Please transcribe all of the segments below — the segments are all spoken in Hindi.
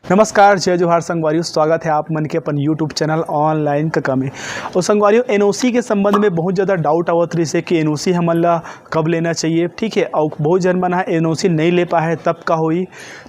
नमस्कार, जय जोहार संगवारियों। स्वागत है आप मन के अपन यूट्यूब चैनल ऑनलाइन का में। और संगवारियों, एनओसी के संबंध में बहुत ज़्यादा डाउट आवत रही से कि एनओसी हमन ला कब लेना चाहिए, ठीक है। और बहुत जन मन एनओसी नहीं ले पाए तब का होई।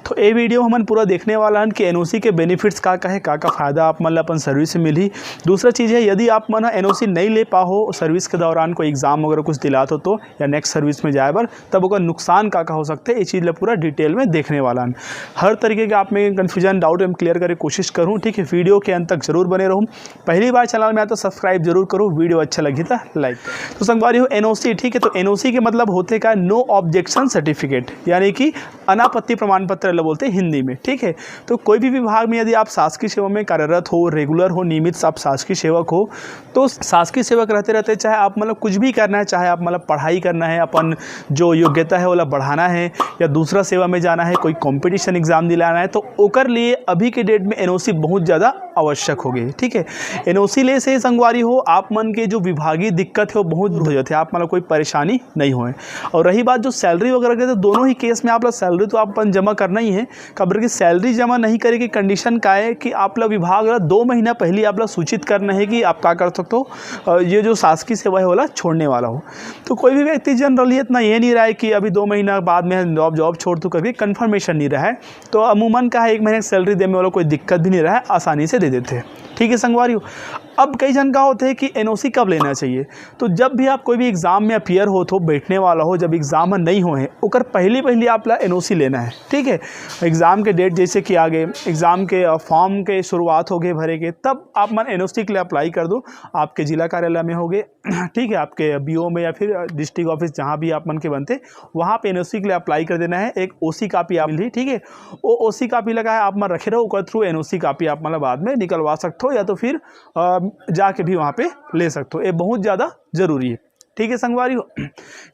तो ये वीडियो हमन पूरा देखने वाला हन कि एनओसी के बेनिफिट्स का है, का फ़ायदा आप मन ला अपन सर्विस से मिली। दूसरा चीज़ है, यदि आप मन एनओसी नहीं ले पाओ सर्विस के दौरान कोई एग्जाम वगैरह कुछ दिलात हो तो, या नेक्स्ट सर्विस में जाए बर, तब ओकर नुकसान का हो सकते, ये चीज़ ला पूरा डिटेल में देखने वाला हन। हर तरीके के आप में कन्फ्यूजन डाउट हम क्लियर करने की कोशिश करूं, ठीक है। वीडियो के अंत तक जरूर बने रहूं। पहली बार चैनल में आए तो सब्सक्राइब जरूर करो, वीडियो अच्छा लगी तो लाइक। तो संगवारियों, एनओसी, ठीक है। तो एनओसी के मतलब होते का नो ऑब्जेक्शन सर्टिफिकेट, यानी कि अनापत्ति प्रमाण पत्र बोलते हैं हिंदी में, ठीक है। तो कोई भी विभाग में यदि आप शासकीय सेवा में कार्यरत हो, रेगुलर हो, नियमित आप शासकीय सेवक हो, तो शासकीय सेवक रहते रहते चाहे आप मतलब कुछ भी करना है, चाहे आप मतलब पढ़ाई करना है, अपन जो योग्यता है वो बढ़ाना है, या दूसरा सेवा में जाना है, कोई कॉम्पिटिशन एग्जाम दिलाना है, तो ओकर लिए अभी के डेट में एनओसी बहुत ज़्यादा आवश्यक हो गई, ठीक है। एनओसी ले से संगवारी हो आप मन के जो विभागीय दिक्कत है वो बहुत दूर हो जाते हैं, आप मतलब कोई परेशानी नहीं होए। और रही बात जो सैलरी वगैरह के, तो दोनों ही केस में आप लोग सैलरी तो आप अपन जमा करना ही है। खबर की सैलरी जमा नहीं करे की कंडीशन का है कि आप लोग विभाग 2 महीना पहले आप लोग सूचित करना है कि आप क्या कर सकते हो, ये जो शासकीय सेवा है वाला छोड़ने वाला हो। तो कोई भी व्यक्ति जनरली इतना ये नहीं रहा है कि अभी 2 महीना बाद में जॉब छोड़ तो करके कन्फर्मेशन नहीं रहा है, तो अमूमन का है 1 महीने सैलरी देने वाला कोई दिक्कत भी नहीं रहा है, आसानी से दे देते हैं, ठीक है संगवारियों। अब कई जन का होते हैं कि एनओसी कब लेना चाहिए, तो जब भी आप कोई भी एग्जाम में अपियर हो तो बैठने वाला हो, जब एग्जाम नहीं हो है ओकर पहले आप ला एनओसी लेना है, ठीक है। एग्जाम के डेट जैसे कि आगे एग्जाम के फॉर्म के शुरुआत हो गए भरे के, तब आप मन एनओसी के लिए अप्लाई कर दो। आपके जिला कार्यालय में हो गए, ठीक है, आपके बीओ में या फिर डिस्ट्रिक्ट ऑफिस जहाँ भी आप मन के बनते, वहाँ पे एनओसी के लिए अप्लाई कर देना है। एक ओसी कापी आप मिली, ठीक है। वो ओसी कापी लगा है आप मन रखे रहो, ओकर थ्रू एनओसी कापी आप मतलब बाद में निकलवा सकते हो, या तो फिर जाके भी वहाँ पे ले सकते हो। ये बहुत ज़्यादा जरूरी है, ठीक है संगवारियों।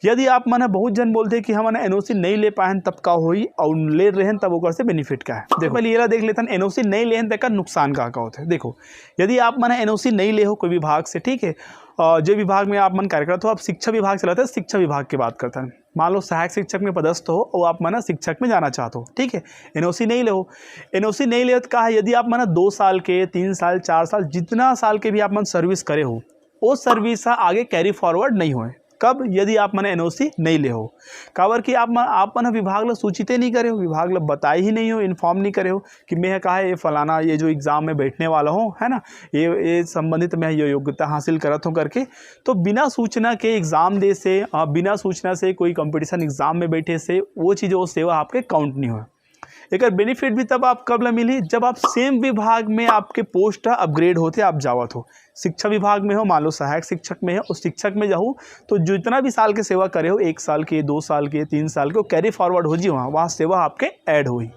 यदि आप मन बहुत जन बोलते हैं कि हम एनओसी नहीं ले पाए तब का होई, और ले रहे हैं तब ओकर से बेनिफिट का है। देखो पहले ये देख लेते हैं एनओसी नहीं ले तक नुकसान का होता है। देखो, यदि आप मन एनओसी नहीं ले हो कोई विभाग से, ठीक है, जो विभाग में आप मन कार्यरत हो, आप शिक्षा विभाग चलाते हैं, शिक्षा विभाग की बात करते हैं। मान लो सहायक शिक्षक में पदस्थ हो और आप माना शिक्षक में जाना चाहते हो, ठीक है, एनओसी नहीं ले हो। एनओसी नहीं ले का है, यदि आप माना 2 साल के, 3 साल, 4 साल, जितना साल के भी आप मन सर्विस करे हो, वो सर्विस आगे कैरी फॉरवर्ड नहीं होए। कब? यदि आप मन एनओसी नहीं ले हो। काबर कि आप मन विभाग ला सूचित नहीं करे हो, विभाग ला बताए ही नहीं हो, इन्फॉर्म नहीं करे हो कि मैं कहा है ये फलाना, ये जो एग्ज़ाम में बैठने वाला हूँ, है ना, ये संबंधित मैं ये योग्यता हासिल करत हूँ करके। तो बिना सूचना के एग्ज़ाम दे से, बिना सूचना से कोई कंपटीशन एग्ज़ाम में बैठे से वो चीज़, वो सेवा आपके काउंट नहीं हो। एक बेनिफिट भी तब आप कब ला मिली, जब आप सेम विभाग में आपके पोस्ट अपग्रेड होते आप जावत हो। शिक्षा विभाग में हो, मान लो सहायक शिक्षक में है, उस शिक्षक में जाऊँ तो जितना भी साल के सेवा करे हो, 1 साल के, 2 साल के, 3 साल के, वो कैरी फॉरवर्ड हो जी, वहाँ सेवा आपके ऐड हुई।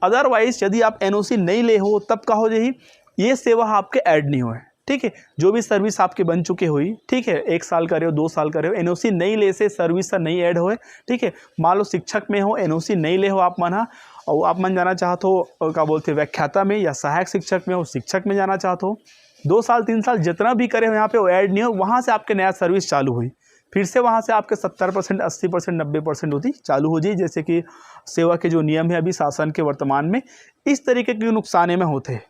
अदरवाइज यदि आप एनओसी नहीं ले हो तब का हो जाही, ये सेवा आपके ऐड नहीं हुए, ठीक है। जो भी सर्विस आपके बन चुके हुई, ठीक है, 1 साल करे हो, 2 साल करे हो, एनओसी नहीं ले से सर्विस नहीं ऐड होए, ठीक है। मान लो शिक्षक में हो, एनओसी नहीं ले हो आप मन, और आप मन जाना चाहते हो क्या बोलते हैं व्याख्याता में, या सहायक शिक्षक में हो, शिक्षक में जाना चाहते हो, 2 साल 3 साल जितना भी करे हो यहाँ पे वो ऐड नहीं हो, वहाँ से आपके नया सर्विस चालू हुई, फिर से वहाँ से आपके 70%, 80%, 90% होती चालू हो जाए, जैसे कि सेवा के जो नियम है अभी शासन के वर्तमान में, इस तरीके के नुकसान में होते हैं।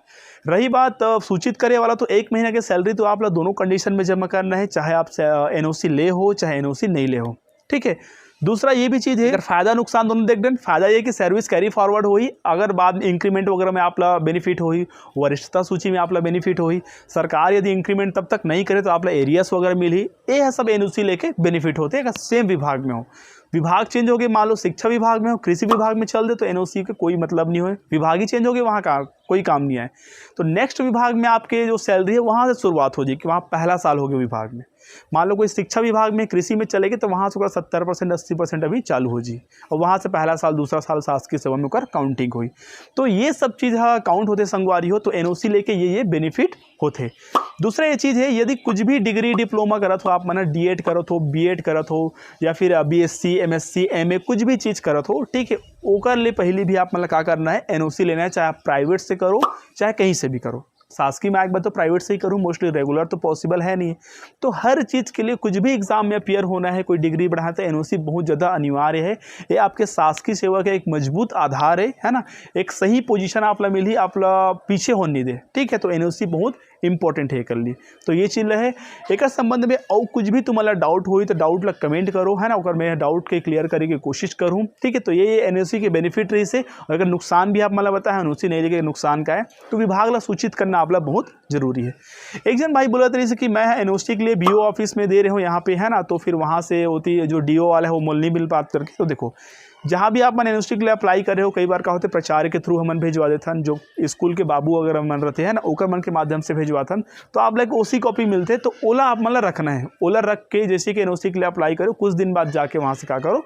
रही बात सूचित करे वाला, तो 1 महीने की सैलरी तो आप लोग दोनों कंडीशन में जमा करना है, चाहे आप एनओसी ले हो चाहे एनओसी नहीं ले हो, ठीक है। दूसरा ये भी चीज़ है, अगर फायदा नुकसान दोनों देख दें। फायदा ये कि सर्विस कैरी फॉरवर्ड हुई, अगर बाद में इंक्रीमेंट वगैरह में आप ला बेनिफिट हुई, वरिष्ठता सूची में आप ला बेनिफिट हुई, सरकार यदि इंक्रीमेंट तब तक नहीं करे तो आप ला एरियस वगैरह मिली, ये सब एनओसी लेके बेनिफिट होते हैं अगर सेम विभाग में हो। विभाग चेंज हो गए, मान लो शिक्षा विभाग में हो, कृषि विभाग में चल दे, तो एनओसी का कोई मतलब नहीं हो। विभाग ही चेंज हो गए, वहाँ का कोई काम नहीं आए, तो नेक्स्ट विभाग में आपके जो सैलरी है वहाँ से शुरुआत हो जाए कि वहाँ पहला साल हो गया विभाग में। मान लो कोई शिक्षा विभाग में, कृषि में चलेगी, तो वहाँ से 70%, 80% अभी चालू हो जी, और वहाँ से पहला साल, दूसरा साल शासकीय सेवा में कर काउंटिंग हुई। तो ये सब चीज़ काउंट होते संगवारी हो, तो एनओसी लेके ये बेनिफिट होते। दूसरा ये चीज़ है, यदि कुछ भी डिग्री डिप्लोमा करत हो आप, माना डीएड करत हो, बीएड करत हो, या फिर बीएससी, एमएससी, एमए, कुछ भी चीज़ करत हो, ठीक है, ओकर ले पहले भी आप मतलब क्या करना है, एनओसी लेना है, चाहे आप प्राइवेट से करो चाहे कहीं से भी करो। शासकीय में आएगा तो प्राइवेट से ही करूँ, मोस्टली रेगुलर तो पॉसिबल है नहीं। तो हर चीज़ के लिए कुछ भी एग्जाम में अपीयर होना है, कोई डिग्री बढ़ाना है तो एनओसी बहुत ज़्यादा अनिवार्य है। ये आपके शासकीय सेवा का एक मजबूत आधार है ना। एक सही पोजीशन आपला मिली, आपला पीछे होने नहीं दे, ठीक है। तो एनओसी बहुत इंपॉर्टेंट है कर लिए। तो ये चीज़ है। एक संबंध में और कुछ भी तुम्हारा डाउट हुई तो डाउट ला कमेंट करो, है ना। अगर मैं डाउट के क्लियर करने की कोशिश करूँ, ठीक है। तो ये एनओसी के बेनिफिट रही से, और अगर नुकसान भी आप मतलब बताया एनओसी नहीं लेके नुकसान का है तो विभाग ला सूचित करना आपला बहुत जरूरी है। एक जन भाई बोला तरीके से कि मैं एनओसी के लिए बीओ ऑफिस में दे रहे हो यहाँ पे, है ना। तो फिर वहाँ से होती है जो डीओ वाला है वो मोल नहीं मिल बात करके। तो देखो जहाँ भी आप मन एनओसी के लिए अप्लाई कर रहे हो, कई बार का होते प्रचार के थ्रू हमन भेजवा देते हैं, जो स्कूल के बाबू अगर मन रहते हैं ना ओकर मन के माध्यम से भेजवाते हैं, तो आप लाइक ओसी कॉपी मिलते। तो ओला आप मतलब रखना है, ओला रख के जैसे कि एनओसी के लिए अप्लाई करो, कुछ दिन बाद जाके वहाँ से क्या करो,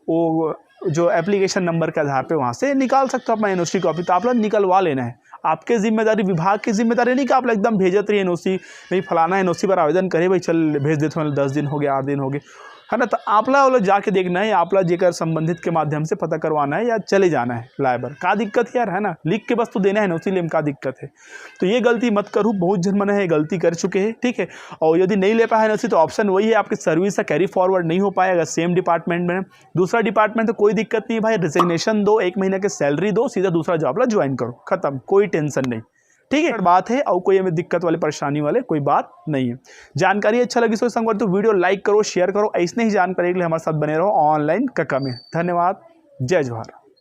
वो जो एप्लीकेशन नंबर के आधार पे वहाँ से निकाल सकते हो अपना एनओसी कॉपी। तो आप लोग निकलवा लेना है, आपके जिम्मेदारी, विभाग की जिम्मेदारी नहीं कि आप एकदम भेजत रही एनओसी, नहीं फलाना एनओसी पर आवेदन करे भाई चल भेज देते हो, 10 दिन हो गए, 8 दिन हो गए, है ना। तो आपला वो जाके देखना है, आपला जेकर संबंधित के माध्यम से पता करवाना है या चले जाना है लाइबर। का दिक्कत यार, है ना, लिख के बस तो देना है एनओसी ले, का दिक्कत है। तो ये गलती मत करूँ, बहुत जन मन है गलती कर चुके हैं, ठीक है। और यदि नहीं ले पाए एनओसी तो ऑप्शन वही है, आपकी सर्विस का कैरी फॉरवर्ड नहीं हो पाएगा सेम डिपार्टमेंट में, दूसरा डिपार्टमेंट तो कोई दिक्कत नहीं भाई, रिजिग्नेशन दो, 1 महीने की सैलरी दो, सीधा दूसरा जॉब ला ज्वाइन करो, खत्म, कोई टेंशन नहीं, ठीक है। बात है, और कोई हमें दिक्कत वाले परेशानी वाले कोई बात नहीं है। जानकारी अच्छा लगी तो संगवारी तो वीडियो लाइक करो, शेयर करो। ऐसे ही जानकारी के लिए हमारे साथ बने रहो ऑनलाइन कका में। धन्यवाद, जय जवाहर।